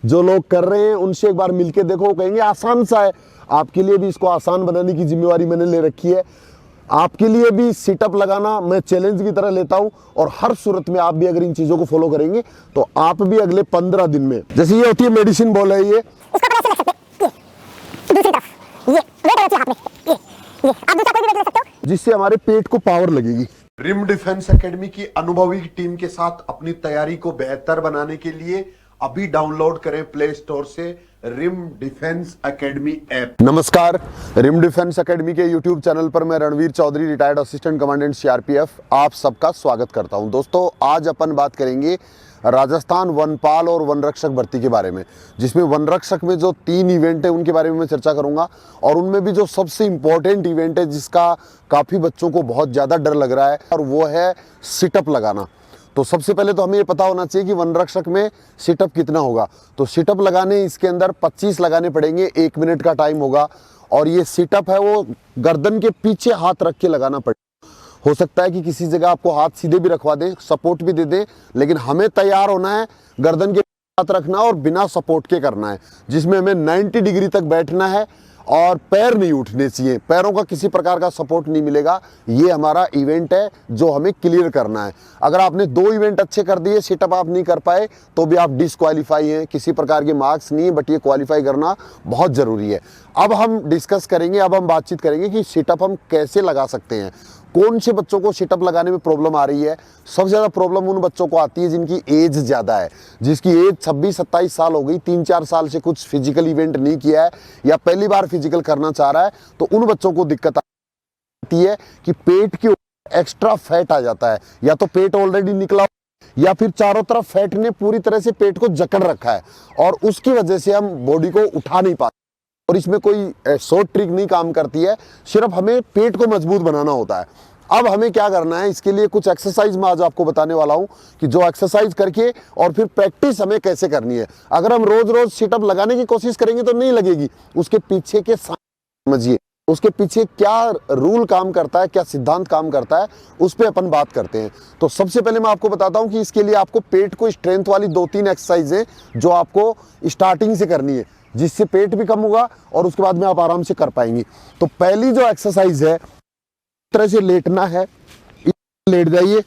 जो लोग कर रहे हैं उनसे एक बार मिलके देखो, वो कहेंगे आसान सा है। आपके लिए भी इसको आसान बनाने की जिम्मेवारी मैंने ले रखी है। आपके लिए भी सिटअप लगाना मैं चैलेंज की तरह लेता हूं, और हर सूरत में आप भी अगर इन चीजों को फॉलो करेंगे तो आप भी अगले 15 दिन में, जैसे ये होती है मेडिसिन बॉल है, ये इसको आप ऐसे रख सकते हैं, ये दूसरी तरफ, ये वेट रहती है हाथ में, ये आप दूसरा कोई भी वेट ले सकते हो, जिससे हमारे पेट को पावर लगेगी। रिम डिफेंस एकेडमी की अनुभवी टीम के साथ अपनी तैयारी को बेहतर बनाने के लिए अभी डाउनलोड करें प्ले स्टोर से रिम डिफेंस एकेडमी ऐप। नमस्कार, रिम डिफेंस एकेडमी के यूट्यूब चैनल पर मैं Ranveer Chaudhary, retired assistant commandant CRPF, आप सबका स्वागत करता हूं। दोस्तों, आज अपन बात करेंगे राजस्थान वनपाल और वनरक्षक भर्ती के बारे में, जिसमें वनरक्षक में जो 3 इवेंट है उनके बारे में मैं चर्चा करूंगा, और उनमें भी जो सबसे इंपॉर्टेंट इवेंट है जिसका काफ़ी बच्चों को बहुत ज़्यादा डर लग रहा है, और वो है सिटअप लगाना। तो सबसे पहले तो हमें ये पता होना चाहिए कि वनरक्षक में सिटअप कितना होगा। तो सिटअप लगाने इसके अंदर 25 लगाने पड़ेंगे, 1 मिनट का टाइम होगा, और ये सिटअप है वो गर्दन के पीछे हाथ रख के लगाना पड़ेगा। हो सकता है कि किसी जगह आपको हाथ सीधे भी रखवा दे, सपोर्ट भी दे दे, लेकिन हमें तैयार होना है गर्दन के हाथ रखना और बिना सपोर्ट के करना है, जिसमें हमें 90 डिग्री तक बैठना है और पैर नहीं उठने चाहिए, पैरों का किसी प्रकार का सपोर्ट नहीं मिलेगा। ये हमारा इवेंट है जो हमें क्लियर करना है। अगर आपने 2 इवेंट अच्छे कर दिए, सिटअप आप नहीं कर पाए, तो भी आप डिसक्वालीफाई हैं, किसी प्रकार के मार्क्स नहीं है, बट ये क्वालिफाई करना बहुत ज़रूरी है। अब हम डिस्कस करेंगे, अब हम बातचीत करेंगे कि सिटअप हम कैसे लगा सकते हैं। कौन से बच्चों को सिटअप लगाने में प्रॉब्लम आ रही है? सबसे ज़्यादा प्रॉब्लम उन बच्चों को आती है जिनकी एज ज़्यादा है, जिसकी एज 26-27 साल हो गई, 3-4 साल से कुछ फिजिकल इवेंट नहीं किया है, या पहली बार फिजिकल करना चाह रहा है। तो उन बच्चों को दिक्कत आती है कि पेट के ऊपर एक्स्ट्रा फैट आ जाता है, या तो पेट ऑलरेडी निकला, या फिर चारों तरफ फैट ने पूरी तरह से पेट को जकड़ रखा है, और उसकी वजह से हम बॉडी को उठा नहीं पाते। और इसमें कोई शॉर्ट ट्रिक नहीं काम करती है, सिर्फ हमें पेट को मजबूत बनाना होता है। अब हमें क्या करना है, इसके लिए कुछ एक्सरसाइज मैं आज आपको बताने वाला हूं कि जो एक्सरसाइज करके और फिर प्रैक्टिस हमें कैसे करनी है। अगर हम रोज रोज सिटअप लगाने की कोशिश करेंगे तो नहीं लगेगी। उसके पीछे के समझिए, उसके पीछे क्या रूल काम करता है, क्या सिद्धांत काम करता है, उस पर अपन बात करते हैं। तो सबसे पहले मैं आपको बताता हूं कि इसके लिए आपको पेट को स्ट्रेंथ वाली 2-3 एक्सरसाइज है जो आपको स्टार्टिंग से करनी है, जिससे पेट भी कम होगा और उसके बाद में आप आराम से कर पाएंगे। तो पहली जो एक्सरसाइज है, तरह से लेटना है, लेट जाइए,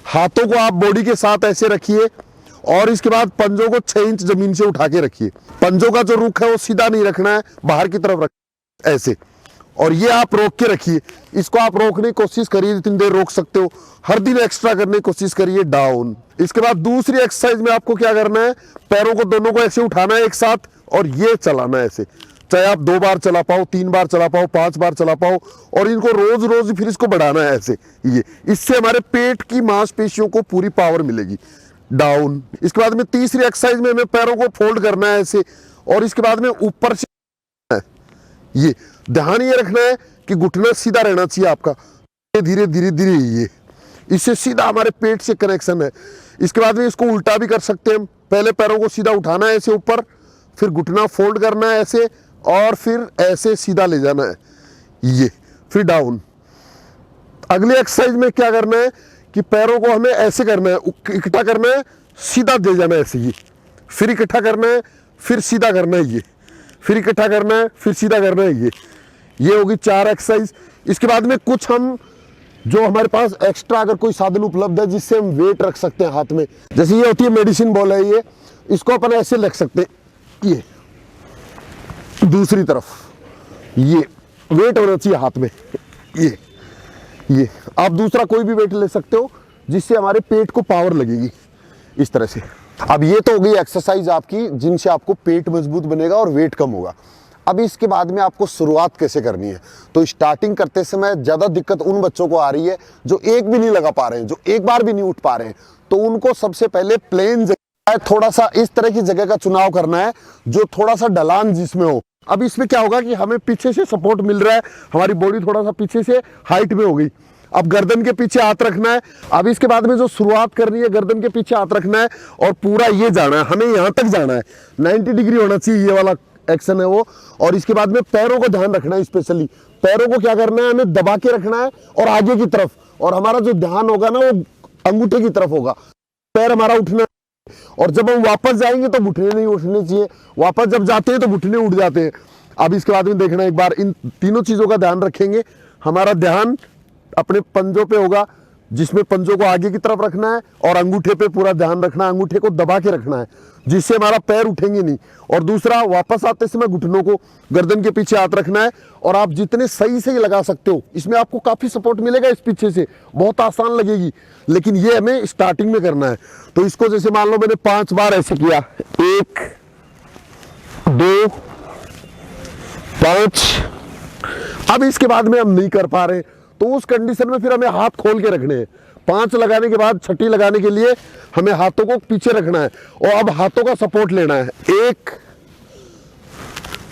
हाथों को आप बॉडी के साथ ऐसे रखिए, और इसके बाद पंजों को 6 इंच जमीन से उठा के रखिए। पंजों का जो रुख है वो सीधा नहीं रखना है, बाहर की तरफ रख ऐसे, और ये आप रोक के रखिए। इसको आप रोकने की कोशिश करिए, जितनी देर रोक सकते हो, हर दिन एक्स्ट्रा करने की कोशिश करिए। डाउन। इसके बाद दूसरी एक्सरसाइज में आपको क्या करना है, पैरों को दोनों को ऐसे उठाना है एक साथ, और ये चलाना है ऐसे, चाहे आप 2 बार चला पाओ, 3 बार चला पाओ, 5 बार चला पाओ, और इनको रोज रोज फिर इसको बढ़ाना है ऐसे। ये इससे हमारे पेट की मांसपेशियों को पूरी पावर मिलेगी। डाउन। इसके बाद में तीसरी एक्सरसाइज में हमें पैरों को फोल्ड करना है ऐसे, और इसके बाद में ऊपर से ये ध्यान ये रखना है कि घुटना सीधा रहना चाहिए आपका, धीरे धीरे धीरे, ये इससे सीधा हमारे पेट से कनेक्शन है। इसके बाद में इसको उल्टा भी कर सकते हैं, पहले पैरों को सीधा उठाना है ऐसे ऊपर, फिर घुटना फोल्ड करना है ऐसे, और फिर ऐसे सीधा ले जाना है, ये फिर डाउन। अगली एक्सरसाइज में क्या करना है कि पैरों को हमें ऐसे करना है, इकट्ठा करना है, सीधा दे जाना है ऐसे, ये फिर इकट्ठा करना है, फिर सीधा करना है, ये फिर इकट्ठा करना है, फिर सीधा करना है, ये होगी 4 एक्सरसाइज। इसके बाद में कुछ हम जो हमारे पास एक्स्ट्रा अगर कोई साधन उपलब्ध है जिससे हम वेट रख सकते हैं हाथ में, जैसे ये होती है मेडिसिन बॉल है, ये इसको अपन ऐसे रख सकते हैं, ये दूसरी तरफ, ये वेट होना चाहिए हाथ में, ये आप दूसरा कोई भी वेट ले सकते हो जिससे हमारे पेट को पावर लगेगी, इस तरह से। अब ये तो हो गई एक्सरसाइज आपकी जिनसे आपको पेट मजबूत बनेगा और वेट कम होगा। अब इसके बाद में आपको शुरुआत कैसे करनी है, तो स्टार्टिंग करते समय ज़्यादा दिक्कत उन बच्चों को आ रही है जो एक भी नहीं लगा पा रहे हैं, जो एक बार भी नहीं उठ पा रहे हैं। तो उनको सबसे पहले प्लेन जगह, थोड़ा सा इस तरह की जगह का चुनाव करना है जो थोड़ा सा ढलान जिसमें हो। अब इसमें क्या होगा कि हमें पीछे से सपोर्ट मिल रहा है, हमारी बॉडी थोड़ा सा पीछे से हाइट में हो गई। अब गर्दन के पीछे हाथ रखना है। अब इसके बाद में जो शुरुआत करनी है, गर्दन के पीछे हाथ रखना है और पूरा ये जाना है, हमें यहाँ तक जाना है, 90 डिग्री होना चाहिए, ये वाला एक्शन है वो। और इसके बाद में पैरों को ध्यान रखना है, स्पेशली पैरों को क्या करना है, हमें दबा के रखना है और आगे की तरफ, और हमारा जो ध्यान होगा ना वो अंगूठे की तरफ होगा। पैर हमारा उठना और जब हम वापस जाएंगे तो घुटने नहीं उठने चाहिए, वापस जब जाते हैं तो घुटने उठ जाते हैं। अब इसके बाद में देखना एक बार इन तीनों चीज़ों का ध्यान रखेंगे। हमारा ध्यान अपने पंजों पे होगा, जिसमें पंजों को आगे की तरफ रखना है और अंगूठे पे पूरा ध्यान रखना है, अंगूठे को दबा के रखना है जिससे हमारा पैर उठेंगे नहीं। और दूसरा, वापस आते समय घुटनों को गर्दन के पीछे हाथ रखना है और आप जितने सही सही लगा सकते हो, इसमें आपको काफ़ी सपोर्ट मिलेगा इस पीछे से, बहुत आसान लगेगी, लेकिन ये हमें स्टार्टिंग में करना है। तो इसको जैसे मान लो मैंने 5 बार ऐसे किया, 1 2 5। अब इसके बाद में हम नहीं कर पा रहे तो उस कंडीशन में फिर हमें हाथ खोल के रखने हैं। 5 लगाने के बाद छठी लगाने के लिए हमें हाथों को पीछे रखना है और अब हाथों का सपोर्ट लेना है। 1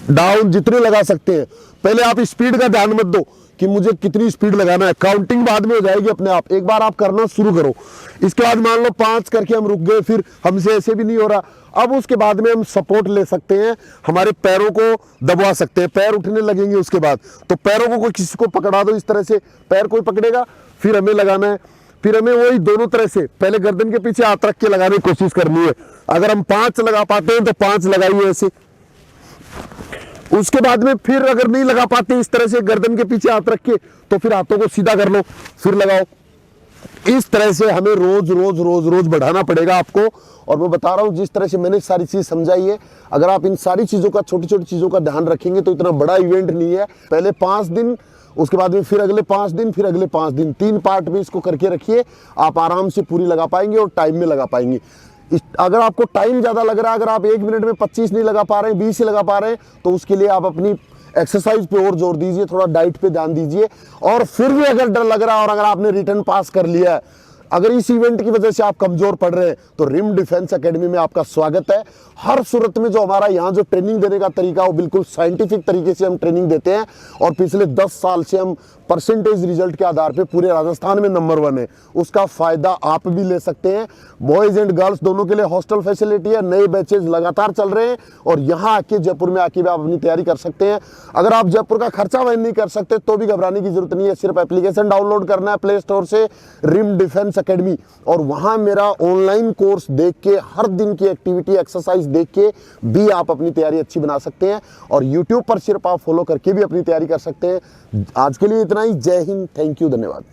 डाउन, जितने लगा सकते हैं। पहले आप स्पीड का ध्यान मत दो कि मुझे कितनी स्पीड लगाना है, काउंटिंग बाद में हो जाएगी अपने आप। एक बार आप करना शुरू करो, इसके बाद मान लो 5 करके हम रुक गए, फिर हमसे ऐसे भी नहीं हो रहा। अब उसके बाद में हम सपोर्ट ले सकते हैं, हमारे पैरों को दबा सकते हैं, पैर उठने लगेंगे उसके बाद। तो पैरों को कोई किसी को पकड़ा दो इस तरह से, पैर कोई पकड़ेगा, फिर हमें लगाना है। फिर हमें वही दोनों तरह से पहले गर्दन के पीछे हाथ रख के लगाने की कोशिश करनी है। अगर हम 5 लगा पाते हैं तो 5 लगाइए ऐसे। उसके बाद में फिर अगर नहीं लगा पाते इस तरह से गर्दन के पीछे हाथ रख के, तो फिर हाथों को सीधा कर लो, फिर लगाओ। इस तरह से हमें रोज रोज रोज रोज बढ़ाना पड़ेगा आपको। और मैं बता रहा हूं जिस तरह से मैंने सारी चीज समझाई है, अगर आप इन सारी चीजों का, छोटी छोटी चीजों का ध्यान रखेंगे तो इतना बड़ा इवेंट नहीं है। पहले 5 दिन, उसके बाद में फिर अगले 5 दिन, फिर अगले 5 दिन, 3 पार्ट में इसको करके रखिए। आप आराम से पूरी लगा पाएंगे और टाइम में लगा पाएंगे। अगर आपको टाइम ज्यादा लग रहा है, अगर आप 1 मिनट में 25 नहीं लगा पा रहे हैं, 20 ही लगा पा रहे हैं, तो उसके लिए आप अपनी एक्सरसाइज पे और जोर दीजिए, थोड़ा डाइट पे ध्यान दीजिए। और फिर भी अगर डर लग रहा है और अगर आपने रिटर्न पास कर लिया है, अगर इस इवेंट की वजह से आप कमजोर पड़ रहे हैं, तो रिम डिफेंस एकेडमी में आपका स्वागत है। हर सूरत में जो हमारा यहाँ जो ट्रेनिंग देने का तरीका वो बिल्कुल साइंटिफिक तरीके से हम ट्रेनिंग देते हैं। और पिछले 10 साल से हम परसेंटेज रिजल्ट के आधार पे पूरे राजस्थान में नंबर 1 है। उसका फायदा आप भी ले सकते हैं। बॉयज एंड गर्ल्स दोनों के लिए हॉस्टल फैसिलिटी है, नए बैचेज लगातार चल रहे हैं और यहाँ आके जयपुर में आके भी आप अपनी तैयारी कर सकते हैं। अगर आप जयपुर का खर्चा वहन नहीं कर सकते तो भी घबराने की जरूरत नहीं है। सिर्फ एप्लीकेशन डाउनलोड करना है प्ले स्टोर से, रिम डिफेंस एकेडमी, और वहां मेरा ऑनलाइन कोर्स देख के, हर दिन की एक्टिविटी एक्सरसाइज देख के भी आप अपनी तैयारी अच्छी बना सकते हैं। और यूट्यूब पर सिर्फ आप फॉलो करके भी अपनी तैयारी कर सकते हैं। आज के लिए इतना ही। जय हिंद, थैंक यू, धन्यवाद।